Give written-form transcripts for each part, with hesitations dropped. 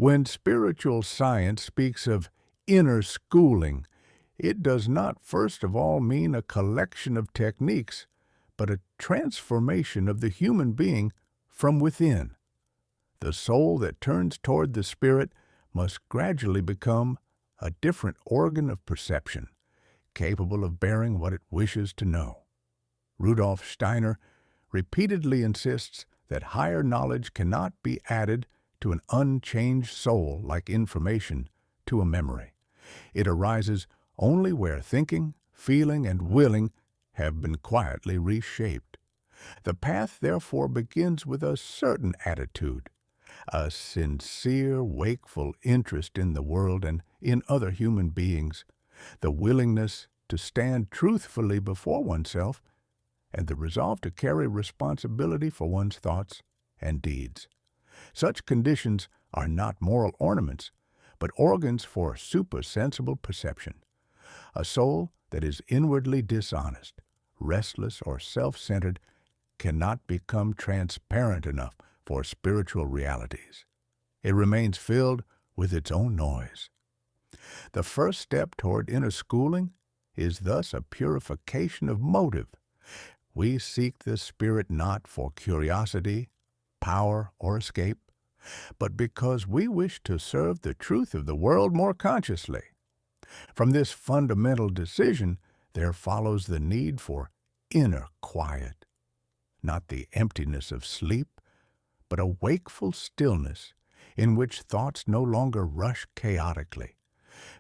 When spiritual science speaks of inner schooling, it does not first of all mean a collection of techniques, but a transformation of the human being from within. The soul that turns toward the spirit must gradually become a different organ of perception, capable of bearing what it wishes to know. Rudolf Steiner repeatedly insists that higher knowledge cannot be added to an unchanged soul like information to a memory. It arises only where thinking, feeling, and willing have been quietly reshaped. The path, therefore, begins with a certain attitude, a sincere, wakeful interest in the world and in other human beings, the willingness to stand truthfully before oneself, and the resolve to carry responsibility for one's thoughts and deeds. Such conditions are not moral ornaments, but organs for supersensible perception. A soul that is inwardly dishonest, restless, or self-centered cannot become transparent enough for spiritual realities. It remains filled with its own noise. The first step toward inner schooling is thus a purification of motive. We seek the spirit not for curiosity, power, or escape, but because we wish to serve the truth of the world more consciously. From this fundamental decision, there follows the need for inner quiet, not the emptiness of sleep, but a wakeful stillness in which thoughts no longer rush chaotically,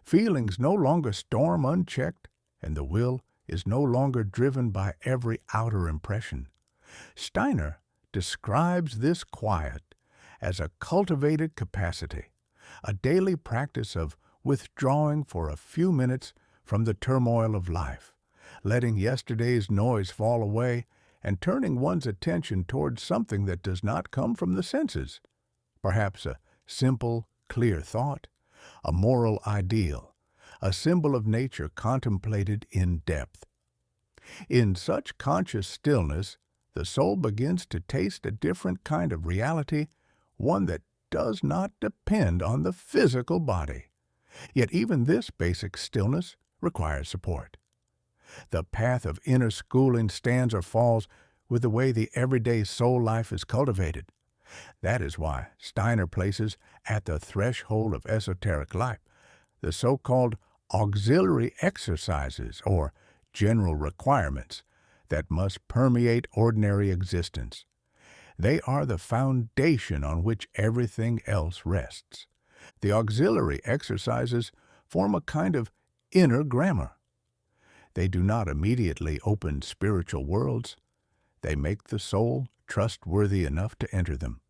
feelings no longer storm unchecked, and the will is no longer driven by every outer impression. Steiner describes this quiet as a cultivated capacity, a daily practice of withdrawing for a few minutes from the turmoil of life, letting yesterday's noise fall away and turning one's attention towards something that does not come from the senses, perhaps a simple, clear thought, a moral ideal, a symbol of nature contemplated in depth. In such conscious stillness, the soul begins to taste a different kind of reality, one that does not depend on the physical body. Yet even this basic stillness requires support. The path of inner schooling stands or falls with the way the everyday soul life is cultivated. That is why Steiner places at the threshold of esoteric life the so-called auxiliary exercises or general requirements that must permeate ordinary existence. They are the foundation on which everything else rests. The auxiliary exercises form a kind of inner grammar. They do not immediately open spiritual worlds. They make the soul trustworthy enough to enter them.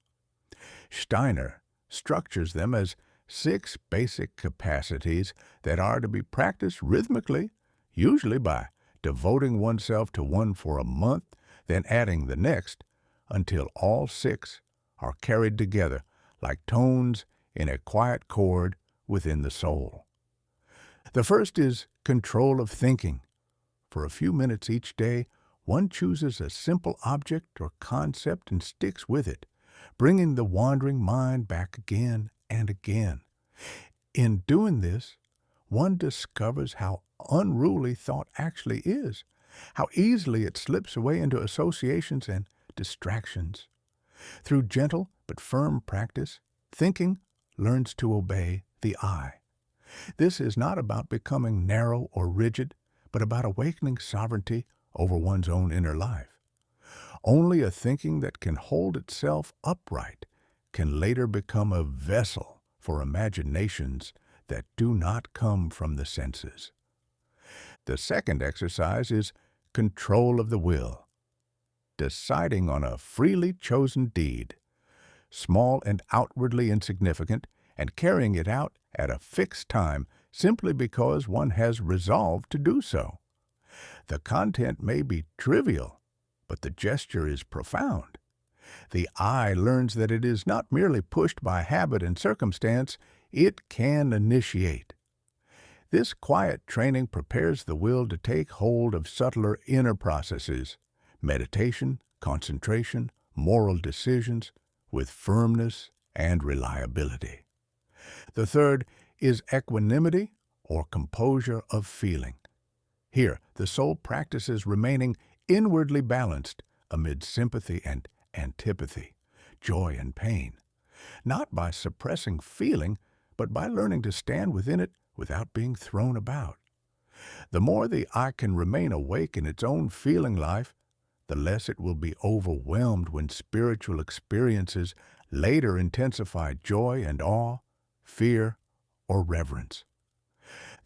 Steiner structures them as 6 basic capacities that are to be practiced rhythmically, usually by devoting oneself to one for a month, then adding the next, until all 6 are carried together like tones in a quiet chord within the soul. The first is control of thinking. For a few minutes each day, one chooses a simple object or concept and sticks with it, bringing the wandering mind back again and again. In doing this, one discovers how unruly thought actually is, how easily it slips away into associations and distractions. Through gentle but firm practice, thinking learns to obey the I. This is not about becoming narrow or rigid, but about awakening sovereignty over one's own inner life. Only a thinking that can hold itself upright can later become a vessel for imaginations that do not come from the senses. The second exercise is control of the will, deciding on a freely chosen deed, small and outwardly insignificant, and carrying it out at a fixed time simply because one has resolved to do so. The content may be trivial, but the gesture is profound. The I learns that it is not merely pushed by habit and circumstance, it can initiate. This quiet training prepares the will to take hold of subtler inner processes, meditation, concentration, moral decisions, with firmness and reliability. The third is equanimity or composure of feeling. Here, the soul practices remaining inwardly balanced amid sympathy and antipathy, joy and pain, not by suppressing feeling, but by learning to stand within it without being thrown about. The more the eye can remain awake in its own feeling life, the less it will be overwhelmed when spiritual experiences later intensify joy and awe, fear, or reverence.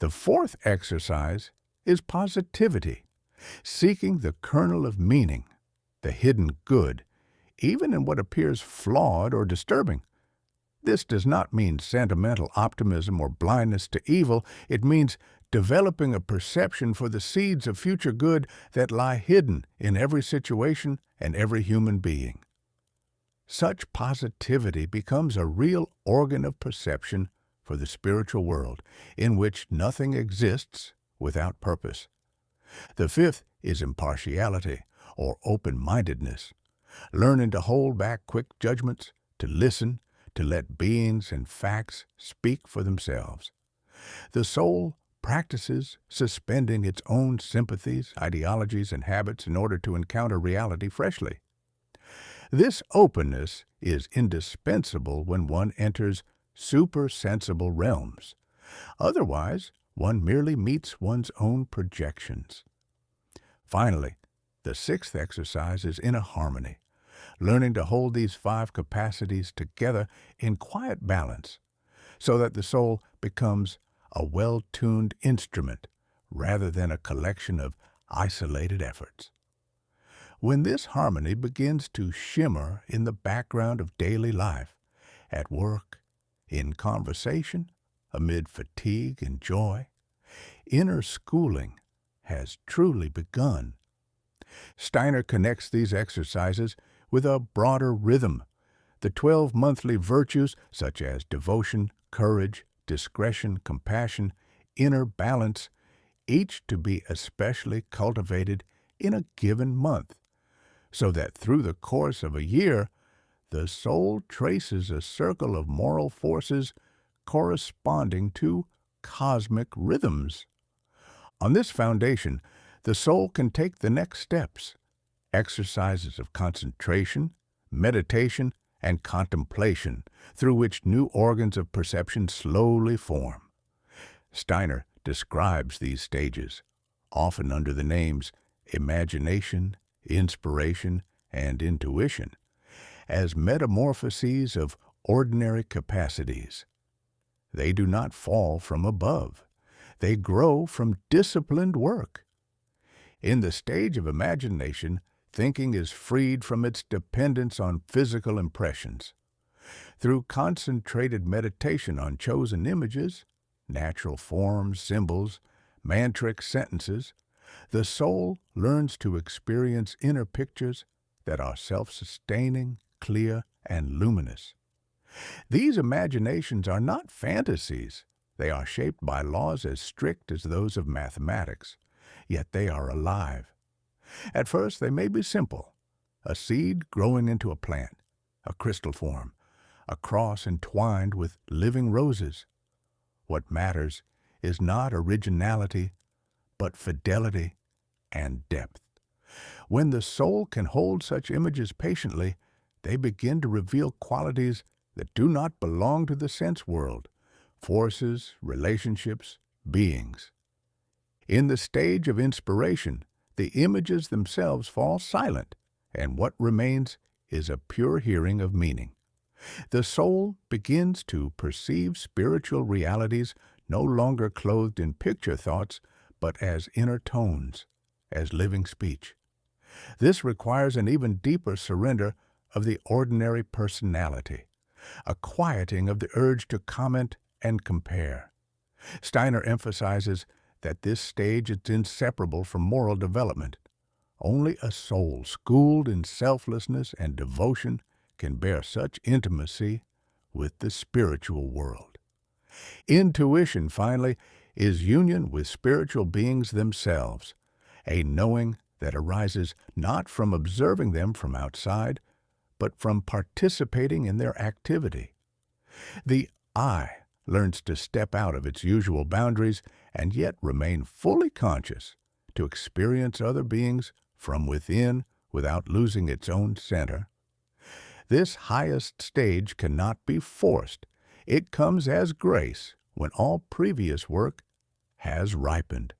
The fourth exercise is positivity, seeking the kernel of meaning, the hidden good, even in what appears flawed or disturbing. This does not mean sentimental optimism or blindness to evil. It means developing a perception for the seeds of future good that lie hidden in every situation and every human being. Such positivity becomes a real organ of perception for the spiritual world, in which nothing exists without purpose. The fifth is impartiality, or open-mindedness, learning to hold back quick judgments, to listen, to let beings and facts speak for themselves. The soul practices suspending its own sympathies, ideologies, and habits in order to encounter reality freshly. This openness is indispensable when one enters supersensible realms. Otherwise, one merely meets one's own projections. Finally, the sixth exercise is inner harmony, learning to hold these five capacities together in quiet balance so that the soul becomes a well-tuned instrument rather than a collection of isolated efforts. When this harmony begins to shimmer in the background of daily life, at work, in conversation, amid fatigue and joy, inner schooling has truly begun. Steiner connects these exercises with a broader rhythm, the 12 monthly virtues such as devotion, courage, discretion, compassion, inner balance, each to be especially cultivated in a given month, so that through the course of a year, the soul traces a circle of moral forces corresponding to cosmic rhythms. On this foundation, the soul can take the next steps, exercises of concentration, meditation, and contemplation, through which new organs of perception slowly form. Steiner describes these stages, often under the names imagination, inspiration, and intuition, as metamorphoses of ordinary capacities. They do not fall from above. They grow from disciplined work. In the stage of imagination, thinking is freed from its dependence on physical impressions. Through concentrated meditation on chosen images, natural forms, symbols, mantric sentences, the soul learns to experience inner pictures that are self-sustaining, clear, and luminous. These imaginations are not fantasies. They are shaped by laws as strict as those of mathematics, yet they are alive. At first, they may be simple, a seed growing into a plant, a crystal form, a cross entwined with living roses. What matters is not originality, but fidelity and depth. When the soul can hold such images patiently, they begin to reveal qualities that do not belong to the sense world, forces, relationships, beings. In the stage of inspiration, the images themselves fall silent, and what remains is a pure hearing of meaning. The soul begins to perceive spiritual realities no longer clothed in picture thoughts, but as inner tones, as living speech. This requires an even deeper surrender of the ordinary personality, a quieting of the urge to comment and compare. Steiner emphasizes that this stage is inseparable from moral development. Only a soul schooled in selflessness and devotion can bear such intimacy with the spiritual world. Intuition, finally, is union with spiritual beings themselves, a knowing that arises not from observing them from outside, but from participating in their activity. The I learns to step out of its usual boundaries and yet remain fully conscious, to experience other beings from within without losing its own center. This highest stage cannot be forced. It comes as grace when all previous work has ripened.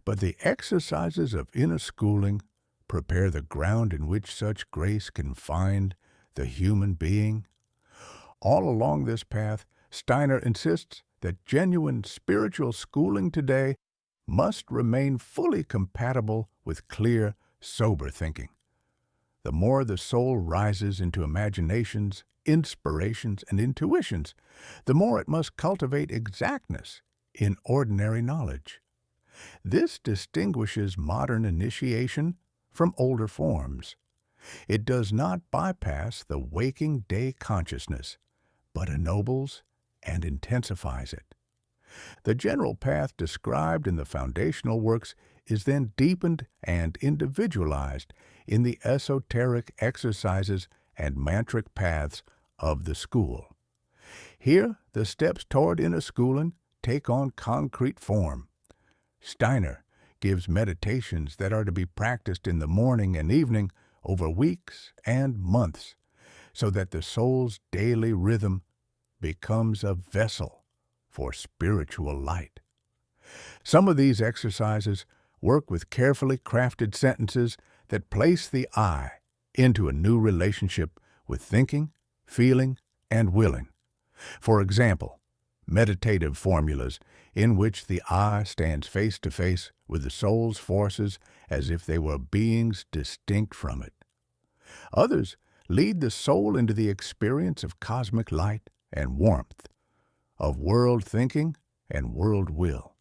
But the exercises of inner schooling prepare the ground in which such grace can find the human being. All along this path, Steiner insists that genuine spiritual schooling today must remain fully compatible with clear, sober thinking. The more the soul rises into imaginations, inspirations, and intuitions, the more it must cultivate exactness in ordinary knowledge. This distinguishes modern initiation from older forms. It does not bypass the waking day consciousness, but ennobles and intensifies it. The general path described in the foundational works is then deepened and individualized in the esoteric exercises and mantric paths of the school. Here, the steps toward inner schooling take on concrete form. Steiner gives meditations that are to be practiced in the morning and evening over weeks and months, so that the soul's daily rhythm becomes a vessel for spiritual light. Some of these exercises work with carefully crafted sentences that place the I into a new relationship with thinking, feeling, and willing. For example, meditative formulas in which the I stands face to face with the soul's forces as if they were beings distinct from it. Others lead the soul into the experience of cosmic light and warmth, of world thinking and world will,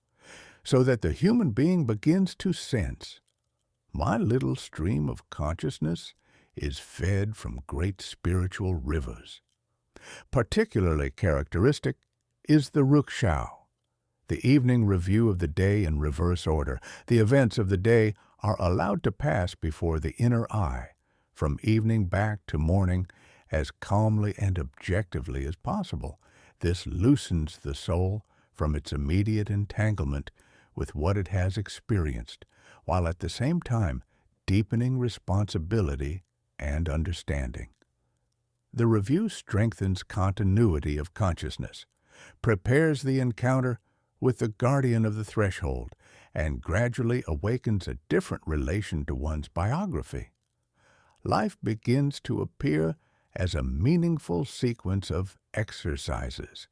so that the human being begins to sense, my little stream of consciousness is fed from great spiritual rivers. Particularly characteristic is the Rukshao, the evening review of the day in reverse order. The events of the day are allowed to pass before the inner eye, from evening back to morning, as calmly and objectively as possible. This loosens the soul from its immediate entanglement with what it has experienced, while at the same time deepening responsibility and understanding. The review strengthens continuity of consciousness, prepares the encounter with the guardian of the threshold, and gradually awakens a different relation to one's biography. Life begins to appear as a meaningful sequence of exercises.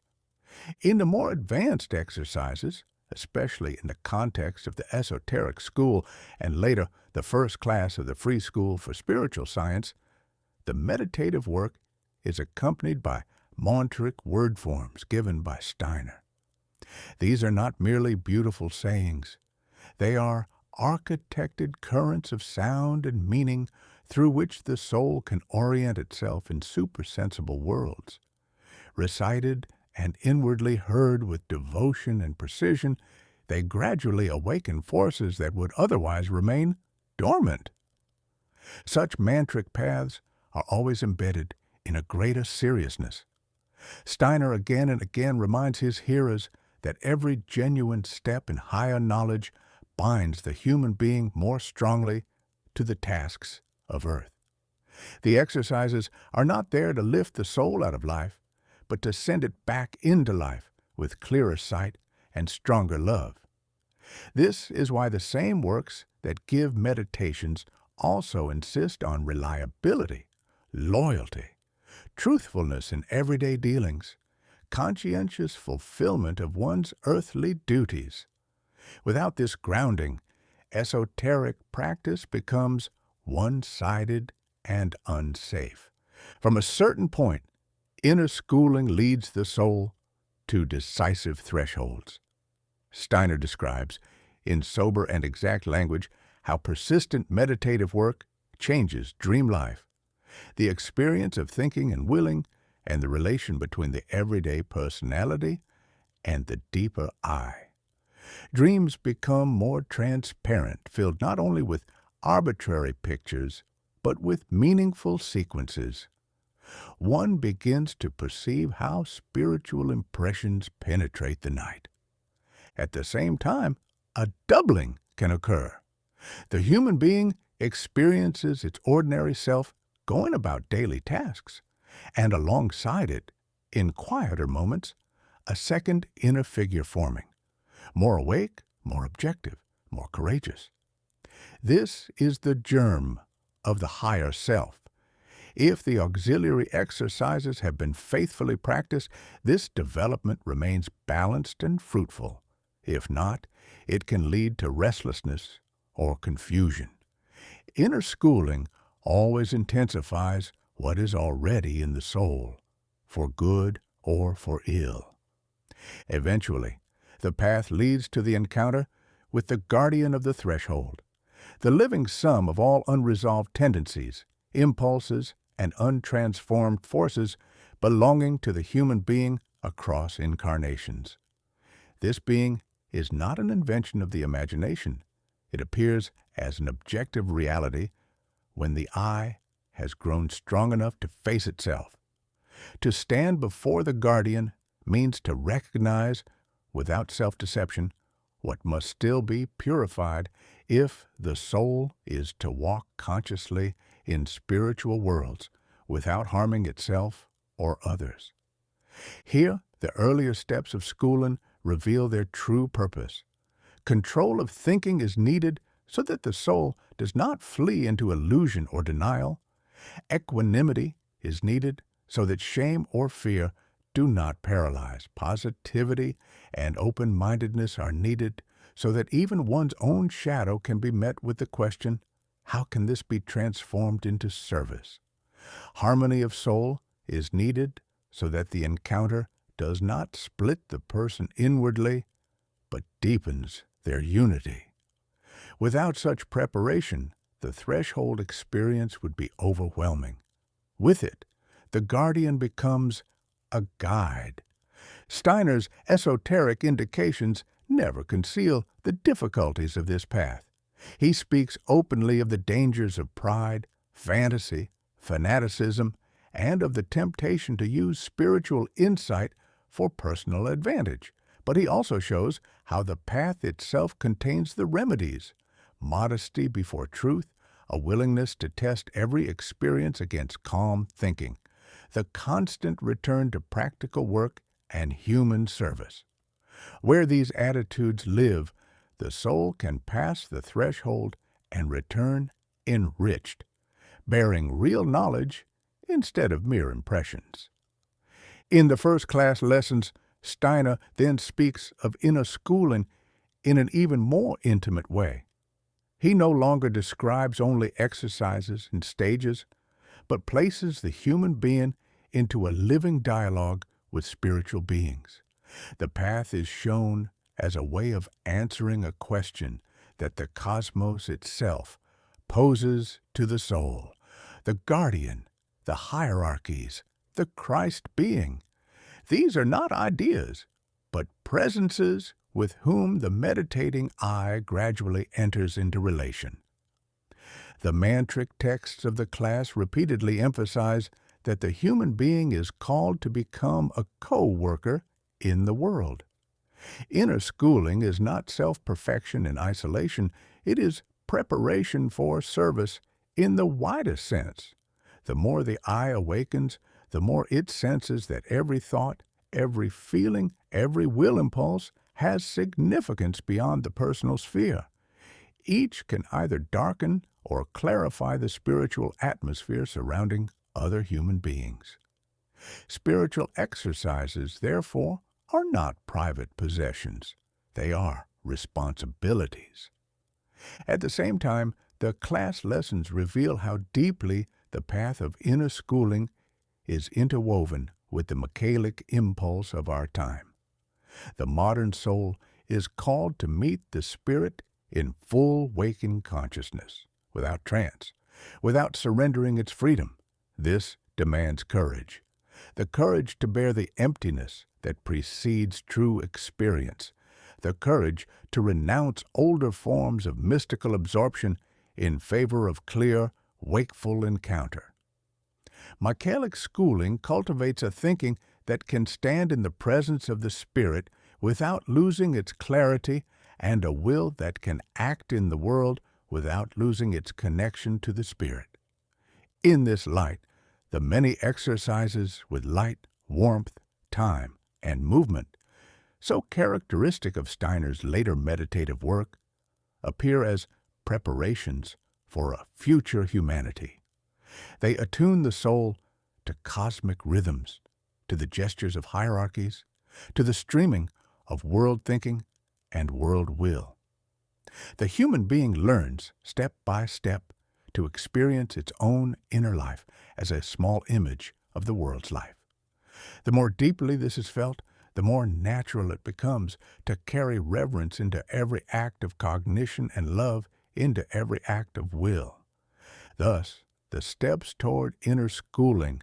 In the more advanced exercises, especially in the context of the esoteric school and later the first class of the Free School for Spiritual Science, the meditative work is accompanied by mantric word forms given by Steiner. These are not merely beautiful sayings. They are architected currents of sound and meaning through which the soul can orient itself in supersensible worlds. Recited and inwardly heard with devotion and precision, they gradually awaken forces that would otherwise remain dormant. Such mantric paths are always embedded in a greater seriousness. Steiner again and again reminds his hearers that every genuine step in higher knowledge binds the human being more strongly to the tasks of earth. The exercises are not there to lift the soul out of life, but to send it back into life with clearer sight and stronger love. This is why the same works that give meditations also insist on reliability, loyalty, truthfulness in everyday dealings, conscientious fulfillment of one's earthly duties. Without this grounding, esoteric practice becomes one-sided and unsafe. From a certain point, inner schooling leads the soul to decisive thresholds. Steiner describes, in sober and exact language, how persistent meditative work changes dream life, the experience of thinking and willing, and the relation between the everyday personality and the deeper I. Dreams become more transparent, filled not only with arbitrary pictures, but with meaningful sequences. one begins to perceive how spiritual impressions penetrate the night. At the same time, a doubling can occur. The human being experiences its ordinary self going about daily tasks, and alongside it, in quieter moments, a second inner figure forming, more awake, more objective, more courageous. This is the germ of the higher self. If the auxiliary exercises have been faithfully practiced, this development remains balanced and fruitful. If not, it can lead to restlessness or confusion. Inner schooling always intensifies what is already in the soul, for good or for ill. Eventually, the path leads to the encounter with the guardian of the threshold, the living sum of all unresolved tendencies, impulses, and untransformed forces belonging to the human being across incarnations. This being is not an invention of the imagination. It appears as an objective reality when the eye has grown strong enough to face itself. To stand before the guardian means to recognize, without self-deception, what must still be purified if the soul is to walk consciously in spiritual worlds without harming itself or others. Here, the earlier steps of schooling reveal their true purpose. Control of thinking is needed so that the soul does not flee into illusion or denial. Equanimity is needed so that shame or fear do not paralyze. Positivity and open-mindedness are needed so that even one's own shadow can be met with the question, how can this be transformed into service? Harmony of soul is needed so that the encounter does not split the person inwardly, but deepens their unity. Without such preparation, the threshold experience would be overwhelming. With it, the guardian becomes a guide. Steiner's esoteric indications never conceal the difficulties of this path. He speaks openly of the dangers of pride, fantasy, fanaticism, and of the temptation to use spiritual insight for personal advantage. But he also shows how the path itself contains the remedies: modesty before truth, a willingness to test every experience against calm thinking, the constant return to practical work and human service. Where these attitudes live, the soul can pass the threshold and return enriched, bearing real knowledge instead of mere impressions. In the first-class lessons, Steiner then speaks of inner schooling in an even more intimate way. He no longer describes only exercises and stages, but places the human being into a living dialogue with spiritual beings. The path is shown as a way of answering a question that the cosmos itself poses to the soul, the guardian, the hierarchies, the Christ being. These are not ideas, but presences with whom the meditating eye gradually enters into relation. The mantric texts of the class repeatedly emphasize that the human being is called to become a co-worker in the world. Inner schooling is not self-perfection in isolation, it is preparation for service in the widest sense. The more the eye awakens, the more it senses that every thought, every feeling, every will impulse has significance beyond the personal sphere. Each can either darken or clarify the spiritual atmosphere surrounding other human beings. Spiritual exercises, therefore, are not private possessions. They are responsibilities. At the same time, the class lessons reveal how deeply the path of inner schooling is interwoven with the Michaelic impulse of our time. The modern soul is called to meet the spirit in full waking consciousness, without trance, without surrendering its freedom. This demands courage. The courage to bear the emptiness that precedes true experience, the courage to renounce older forms of mystical absorption in favor of clear, wakeful encounter. Michaelic schooling cultivates a thinking that can stand in the presence of the Spirit without losing its clarity and a will that can act in the world without losing its connection to the Spirit. In this light, the many exercises with light, warmth, time, and movement, so characteristic of Steiner's later meditative work, appear as preparations for a future humanity. They attune the soul to cosmic rhythms, to the gestures of hierarchies, to the streaming of world thinking and world will. The human being learns, step by step, to experience its own inner life as a small image of the world's life. The more deeply this is felt, the more natural it becomes to carry reverence into every act of cognition and love into every act of will. Thus, the steps toward inner schooling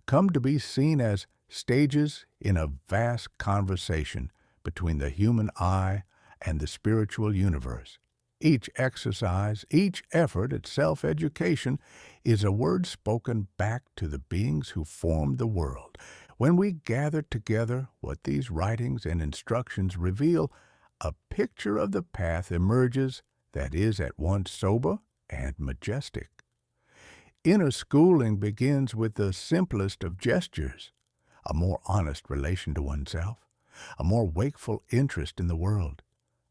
come to be seen as stages in a vast conversation between the human I and the spiritual universe. Each exercise, each effort at self-education is a word spoken back to the beings who formed the world. When we gather together what these writings and instructions reveal, a picture of the path emerges that is at once sober and majestic. Inner schooling begins with the simplest of gestures, a more honest relation to oneself, a more wakeful interest in the world,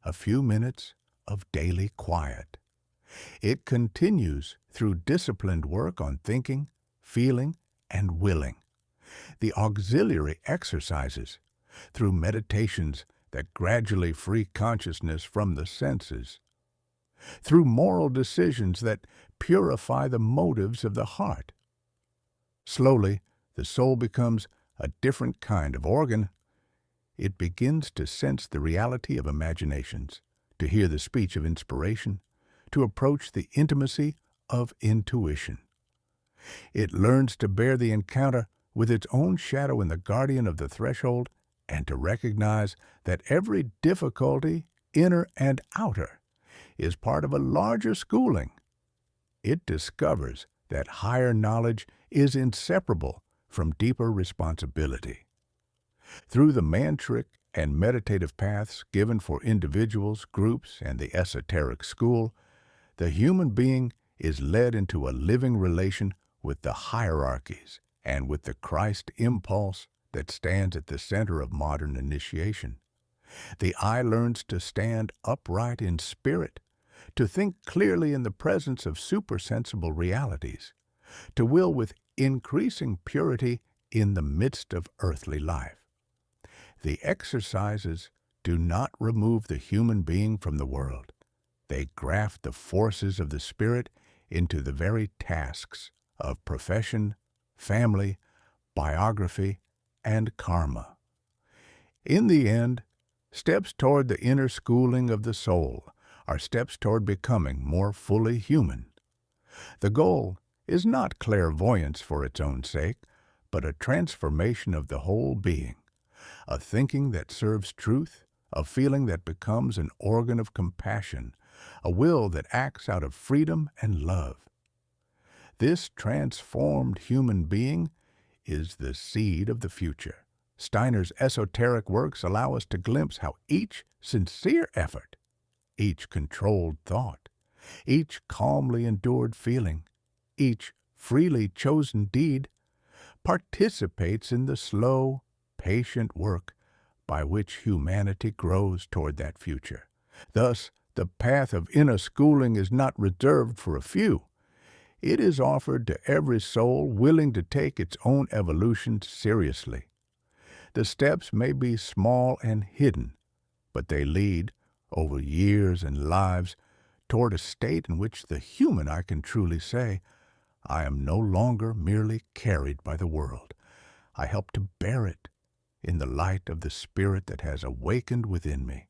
a few minutes of daily quiet. It continues through disciplined work on thinking, feeling, and willing. The auxiliary exercises, through meditations that gradually free consciousness from the senses, through moral decisions that purify the motives of the heart. Slowly, the soul becomes a different kind of organ. It begins to sense the reality of imaginations, to hear the speech of inspiration, to approach the intimacy of intuition. It learns to bear the encounter with its own shadow in the guardian of the threshold and to recognize that every difficulty, inner and outer, is part of a larger schooling. It discovers that higher knowledge is inseparable from deeper responsibility. Through the mantric and meditative paths given for individuals, groups, and the esoteric school, the human being is led into a living relation with the hierarchies and with the Christ impulse that stands at the center of modern initiation. The I learns to stand upright in spirit, to think clearly in the presence of supersensible realities, to will with increasing purity in the midst of earthly life. The exercises do not remove the human being from the world. They graft the forces of the Spirit into the very tasks of profession, family, biography, and karma. In the end, steps toward the inner schooling of the soul are steps toward becoming more fully human. The goal is not clairvoyance for its own sake, but a transformation of the whole being, a thinking that serves truth, a feeling that becomes an organ of compassion, a will that acts out of freedom and love. This transformed human being is the seed of the future. Steiner's esoteric works allow us to glimpse how each sincere effort, each controlled thought, each calmly endured feeling, each freely chosen deed participates in the slow, patient work by which humanity grows toward that future. Thus, the path of inner schooling is not reserved for a few. It is offered to every soul willing to take its own evolution seriously. The steps may be small and hidden, but they lead, over years and lives, toward a state in which the human I can truly say, I am no longer merely carried by the world. I help to bear it in the light of the Spirit that has awakened within me.